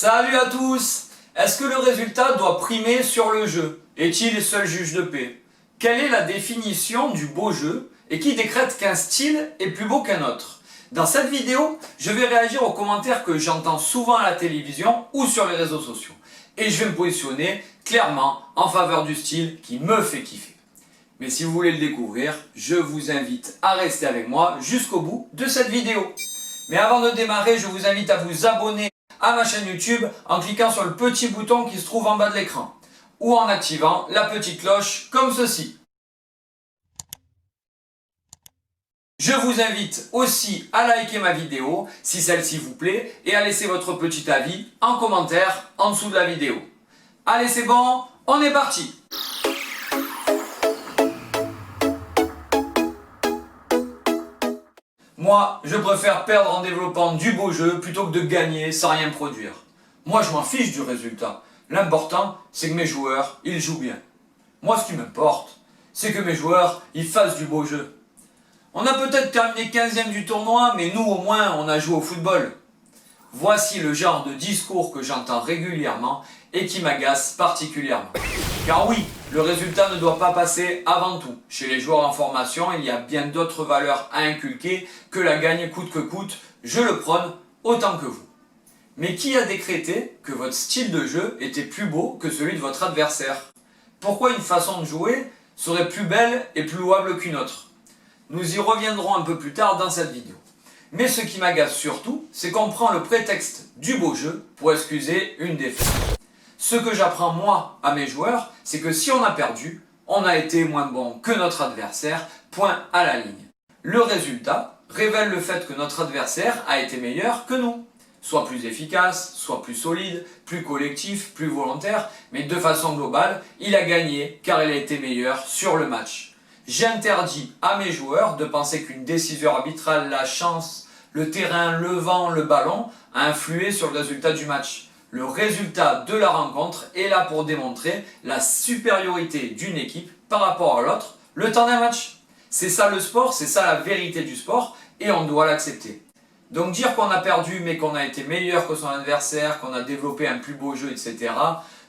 Salut à tous! Est-ce que le résultat doit primer sur le jeu? Est-il seul juge de paix? Quelle est la définition du beau jeu et qui décrète qu'un style est plus beau qu'un autre? Dans cette vidéo, je vais réagir aux commentaires que j'entends souvent à la télévision ou sur les réseaux sociaux. Et je vais me positionner clairement en faveur du style qui me fait kiffer. Mais si vous voulez le découvrir, je vous invite à rester avec moi jusqu'au bout de cette vidéo. Mais avant de démarrer, je vous invite à vous abonner à ma chaîne YouTube en cliquant sur le petit bouton qui se trouve en bas de l'écran ou en activant la petite cloche comme ceci. Je vous invite aussi à liker ma vidéo si celle-ci vous plaît et à laisser votre petit avis en commentaire en dessous de la vidéo. Allez, c'est bon, on est parti! Moi, je préfère perdre en développant du beau jeu plutôt que de gagner sans rien produire. Moi, je m'en fiche du résultat. L'important, c'est que mes joueurs, ils jouent bien. Moi, ce qui m'importe, c'est que mes joueurs, ils fassent du beau jeu. On a peut-être terminé 15e du tournoi, mais nous, au moins, on a joué au football. Voici le genre de discours que j'entends régulièrement et qui m'agace particulièrement. Car oui, le résultat ne doit pas passer avant tout. Chez les joueurs en formation, il y a bien d'autres valeurs à inculquer que la gagne coûte que coûte. Je le prône autant que vous. Mais qui a décrété que votre style de jeu était plus beau que celui de votre adversaire? Pourquoi une façon de jouer serait plus belle et plus louable qu'une autre? Nous y reviendrons un peu plus tard dans cette vidéo. Mais ce qui m'agace surtout, c'est qu'on prend le prétexte du beau jeu pour excuser une défaite. Ce que j'apprends moi à mes joueurs, c'est que si on a perdu, on a été moins bon que notre adversaire, point à la ligne. Le résultat révèle le fait que notre adversaire a été meilleur que nous. Soit plus efficace, soit plus solide, plus collectif, plus volontaire, mais de façon globale, il a gagné car il a été meilleur sur le match. J'interdis à mes joueurs de penser qu'une décision arbitrale, la chance, le terrain, le vent, le ballon a influé sur le résultat du match. Le résultat de la rencontre est là pour démontrer la supériorité d'une équipe par rapport à l'autre le temps d'un match. C'est ça le sport, c'est ça la vérité du sport et on doit l'accepter. Donc dire qu'on a perdu mais qu'on a été meilleur que son adversaire, qu'on a développé un plus beau jeu, etc.,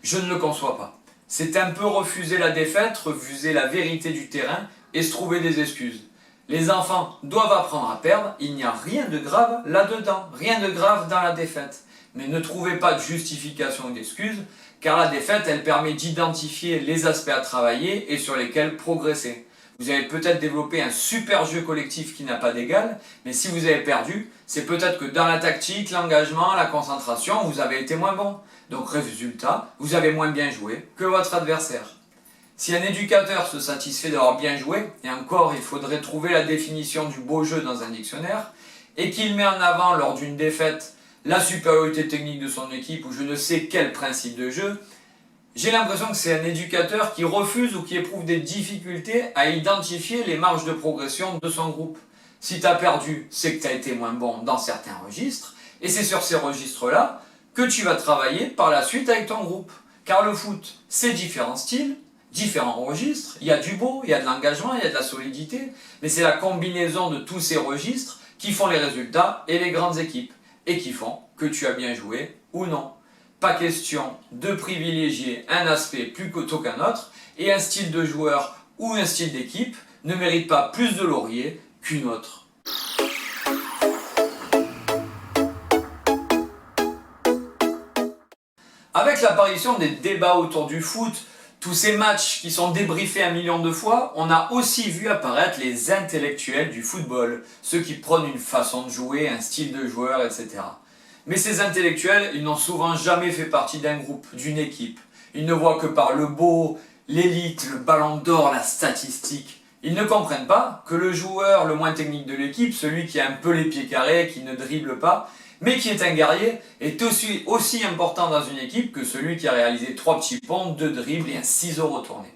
je ne le conçois pas. C'est un peu refuser la défaite, refuser la vérité du terrain et se trouver des excuses. Les enfants doivent apprendre à perdre, il n'y a rien de grave là-dedans, rien de grave dans la défaite. Mais ne trouvez pas de justification ou d'excuses, car la défaite, elle permet d'identifier les aspects à travailler et sur lesquels progresser. Vous avez peut-être développé un super jeu collectif qui n'a pas d'égal, mais si vous avez perdu, c'est peut-être que dans la tactique, l'engagement, la concentration, vous avez été moins bon. Donc résultat, vous avez moins bien joué que votre adversaire. Si un éducateur se satisfait d'avoir bien joué, et encore il faudrait trouver la définition du beau jeu dans un dictionnaire, et qu'il met en avant lors d'une défaite la supériorité technique de son équipe ou je ne sais quel principe de jeu, j'ai l'impression que c'est un éducateur qui refuse ou qui éprouve des difficultés à identifier les marges de progression de son groupe. Si tu as perdu, c'est que tu as été moins bon dans certains registres, et c'est sur ces registres-là que tu vas travailler par la suite avec ton groupe. Car le foot, c'est différents styles, différents registres, il y a du beau, il y a de l'engagement, il y a de la solidité, mais c'est la combinaison de tous ces registres qui font les résultats et les grandes équipes, et qui font que tu as bien joué ou non. Pas question de privilégier un aspect plutôt qu'un autre, et un style de joueur ou un style d'équipe ne mérite pas plus de laurier qu'une autre. Avec l'apparition des débats autour du foot, tous ces matchs qui sont débriefés 1 million de fois, on a aussi vu apparaître les intellectuels du football, ceux qui prônent une façon de jouer, un style de joueur, etc. Mais ces intellectuels, ils n'ont souvent jamais fait partie d'un groupe, d'une équipe. Ils ne voient que par le beau, l'élite, le ballon d'or, la statistique. Ils ne comprennent pas que le joueur le moins technique de l'équipe, celui qui a un peu les pieds carrés, qui ne dribble pas, mais qui est un guerrier, est aussi important dans une équipe que celui qui a réalisé 3 petits ponts, 2 dribbles et un ciseau retourné.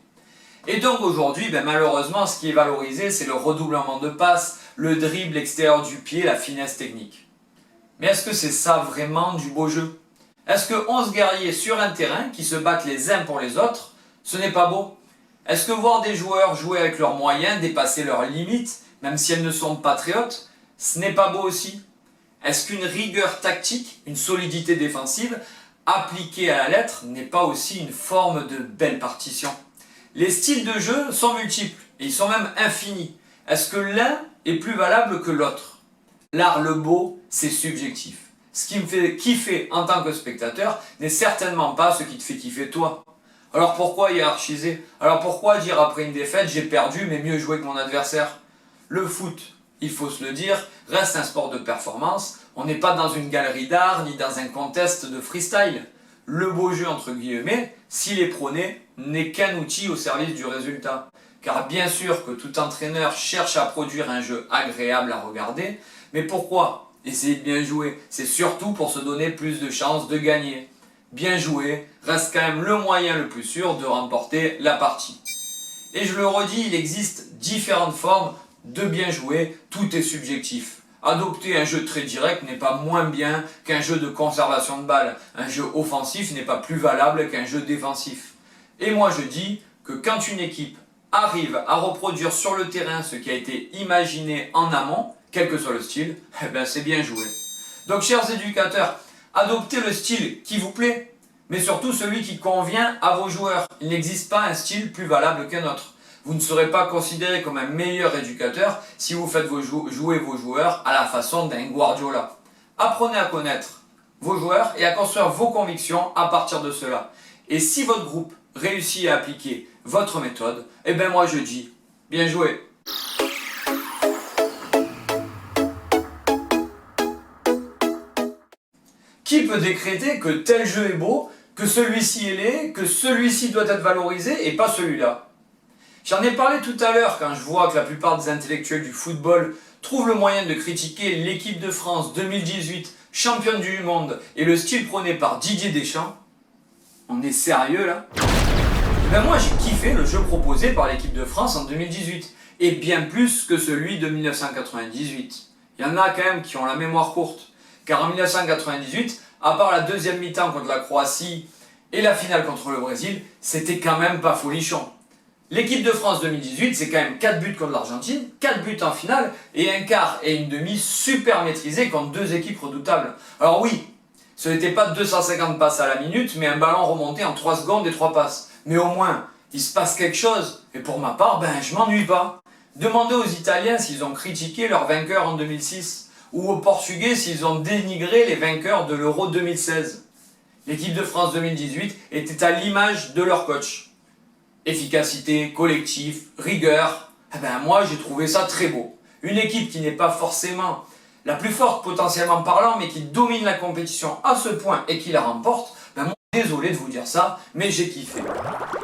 Et donc aujourd'hui, malheureusement, ce qui est valorisé, c'est le redoublement de passes, le dribble extérieur du pied, la finesse technique. Mais est-ce que c'est ça vraiment du beau jeu? Est-ce que 11 guerriers sur un terrain qui se battent les uns pour les autres, ce n'est pas beau? Est-ce que voir des joueurs jouer avec leurs moyens, dépasser leurs limites, même si elles ne sont pas très hautes, ce n'est pas beau aussi? Est-ce qu'une rigueur tactique, une solidité défensive, appliqué à la lettre, n'est pas aussi une forme de belle partition. Les styles de jeu sont multiples, et ils sont même infinis. Est-ce que l'un est plus valable que l'autre? L'art, le beau, c'est subjectif. Ce qui me fait kiffer en tant que spectateur n'est certainement pas ce qui te fait kiffer toi. Alors pourquoi hiérarchiser? Alors pourquoi dire après une défaite j'ai perdu mais mieux joué que mon adversaire? Le foot, il faut se le dire, reste un sport de performance. On n'est pas dans une galerie d'art ni dans un contest de freestyle. Le beau jeu entre guillemets, s'il est prôné, n'est qu'un outil au service du résultat. Car bien sûr que tout entraîneur cherche à produire un jeu agréable à regarder, mais pourquoi? Essayer de bien jouer, c'est surtout pour se donner plus de chances de gagner. Bien jouer reste quand même le moyen le plus sûr de remporter la partie. Et je le redis, il existe différentes formes de bien jouer, tout est subjectif. Adopter un jeu très direct n'est pas moins bien qu'un jeu de conservation de balles. Un jeu offensif n'est pas plus valable qu'un jeu défensif. Et moi je dis que quand une équipe arrive à reproduire sur le terrain ce qui a été imaginé en amont, quel que soit le style, eh ben c'est bien joué. Donc chers éducateurs, adoptez le style qui vous plaît, mais surtout celui qui convient à vos joueurs. Il n'existe pas un style plus valable qu'un autre. Vous ne serez pas considéré comme un meilleur éducateur si vous faites jouer vos joueurs à la façon d'un Guardiola. Apprenez à connaître vos joueurs et à construire vos convictions à partir de cela. Et si votre groupe réussit à appliquer votre méthode, eh ben moi je dis, bien joué. Qui peut décréter que tel jeu est beau, que celui-ci est laid, que celui-ci doit être valorisé et pas celui-là? J'en ai parlé tout à l'heure quand je vois que la plupart des intellectuels du football trouvent le moyen de critiquer l'équipe de France 2018, championne du monde, et le style prôné par Didier Deschamps. On est sérieux là? Et ben moi j'ai kiffé le jeu proposé par l'équipe de France en 2018, et bien plus que celui de 1998. Il y en a quand même qui ont la mémoire courte. Car en 1998, à part la deuxième mi-temps contre la Croatie et la finale contre le Brésil, c'était quand même pas folichon. L'équipe de France 2018, c'est quand même 4 buts contre l'Argentine, 4 buts en finale et un quart et une demi super maîtrisés contre deux équipes redoutables. Alors oui, ce n'était pas 250 passes à la minute, mais un ballon remonté en 3 secondes et 3 passes. Mais au moins, il se passe quelque chose. Et pour ma part, je m'ennuie pas. Demandez aux Italiens s'ils ont critiqué leur vainqueur en 2006. Ou aux Portugais s'ils ont dénigré les vainqueurs de l'Euro 2016. L'équipe de France 2018 était à l'image de leur coach. Efficacité, collectif, rigueur, moi j'ai trouvé ça très beau. Une équipe qui n'est pas forcément la plus forte potentiellement parlant, mais qui domine la compétition à ce point et qui la remporte, moi désolé de vous dire ça, mais j'ai kiffé.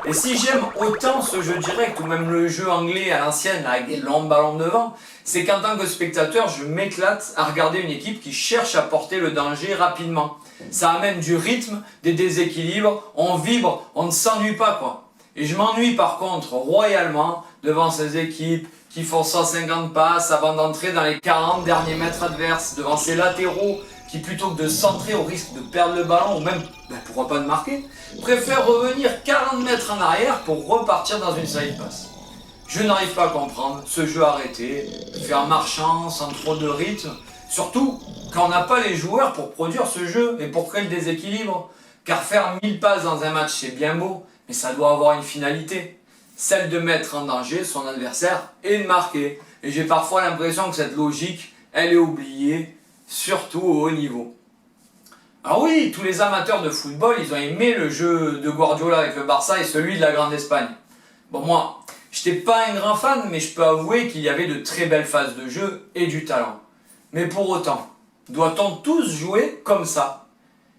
Et si j'aime autant ce jeu direct, ou même le jeu anglais à l'ancienne, avec des longs ballons devant, c'est qu'en tant que spectateur, je m'éclate à regarder une équipe qui cherche à porter le danger rapidement. Ça amène du rythme, des déséquilibres, on vibre, on ne s'ennuie pas quoi. Et je m'ennuie par contre royalement devant ces équipes qui font 150 passes avant d'entrer dans les 40 derniers mètres adverses, devant ces latéraux qui plutôt que de centrer au risque de perdre le ballon ou même, pourquoi pas de marquer, préfèrent revenir 40 mètres en arrière pour repartir dans une side pass. Je n'arrive pas à comprendre ce jeu arrêté, faire marchand, sans trop de rythme, surtout quand on n'a pas les joueurs pour produire ce jeu et pour créer le déséquilibre. Car faire 1000 passes dans un match c'est bien beau, mais ça doit avoir une finalité, celle de mettre en danger son adversaire et de marquer. Et j'ai parfois l'impression que cette logique, elle est oubliée, surtout au haut niveau. Alors oui, tous les amateurs de football, ils ont aimé le jeu de Guardiola avec le Barça et celui de la Grande Espagne. Bon, moi, je n'étais pas un grand fan, mais je peux avouer qu'il y avait de très belles phases de jeu et du talent. Mais pour autant, doit-on tous jouer comme ça?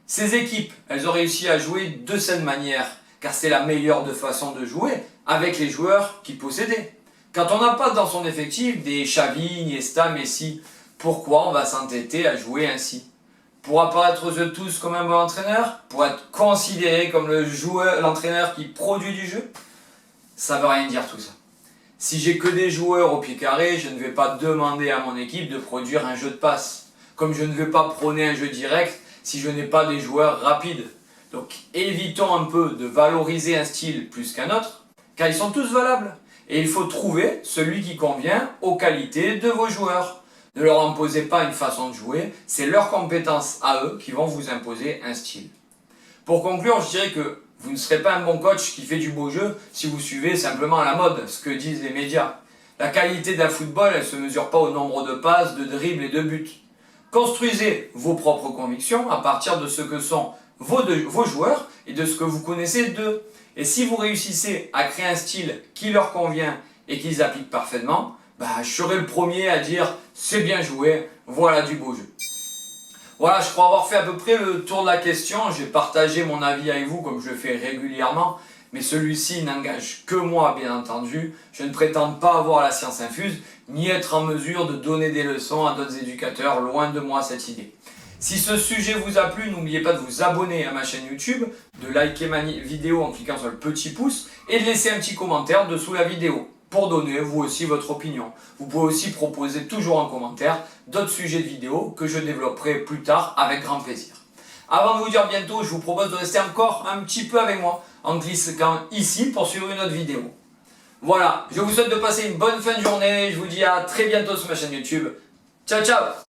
Ces équipes, elles ont réussi à jouer de cette manière, car c'est la meilleure de façon de jouer avec les joueurs qu'ils possédaient. Quand on n'a pas dans son effectif des Xavi, Iniesta, Messi, pourquoi on va s'entêter à jouer ainsi? Pour apparaître aux yeux de tous comme un bon entraîneur? Pour être considéré comme l'entraîneur qui produit du jeu? Ça veut rien dire tout ça. Si j'ai que des joueurs au pied carré, je ne vais pas demander à mon équipe de produire un jeu de passe. Comme je ne vais pas prôner un jeu direct si je n'ai pas des joueurs rapides. Donc évitons un peu de valoriser un style plus qu'un autre, car ils sont tous valables. Et il faut trouver celui qui convient aux qualités de vos joueurs. Ne leur imposez pas une façon de jouer, c'est leurs compétences à eux qui vont vous imposer un style. Pour conclure, je dirais que vous ne serez pas un bon coach qui fait du beau jeu si vous suivez simplement la mode, ce que disent les médias. La qualité d'un football, elle ne se mesure pas au nombre de passes, de dribbles et de buts. Construisez vos propres convictions à partir de ce que sont vos joueurs et de ce que vous connaissez d'eux. Et si vous réussissez à créer un style qui leur convient et qu'ils appliquent parfaitement, je serai le premier à dire c'est bien joué, voilà du beau jeu. Voilà, je crois avoir fait à peu près le tour de la question. J'ai partagé mon avis avec vous comme je le fais régulièrement, mais celui-ci n'engage que moi, bien entendu. Je ne prétends pas avoir la science infuse, ni être en mesure de donner des leçons à d'autres éducateurs, loin de moi cette idée. Si ce sujet vous a plu, n'oubliez pas de vous abonner à ma chaîne YouTube, de liker ma vidéo en cliquant sur le petit pouce et de laisser un petit commentaire dessous la vidéo pour donner vous aussi votre opinion. Vous pouvez aussi proposer toujours en commentaire d'autres sujets de vidéos que je développerai plus tard avec grand plaisir. Avant de vous dire bientôt, je vous propose de rester encore un petit peu avec moi en cliquant ici pour suivre une autre vidéo. Voilà, je vous souhaite de passer une bonne fin de journée, je vous dis à très bientôt sur ma chaîne YouTube. Ciao ciao!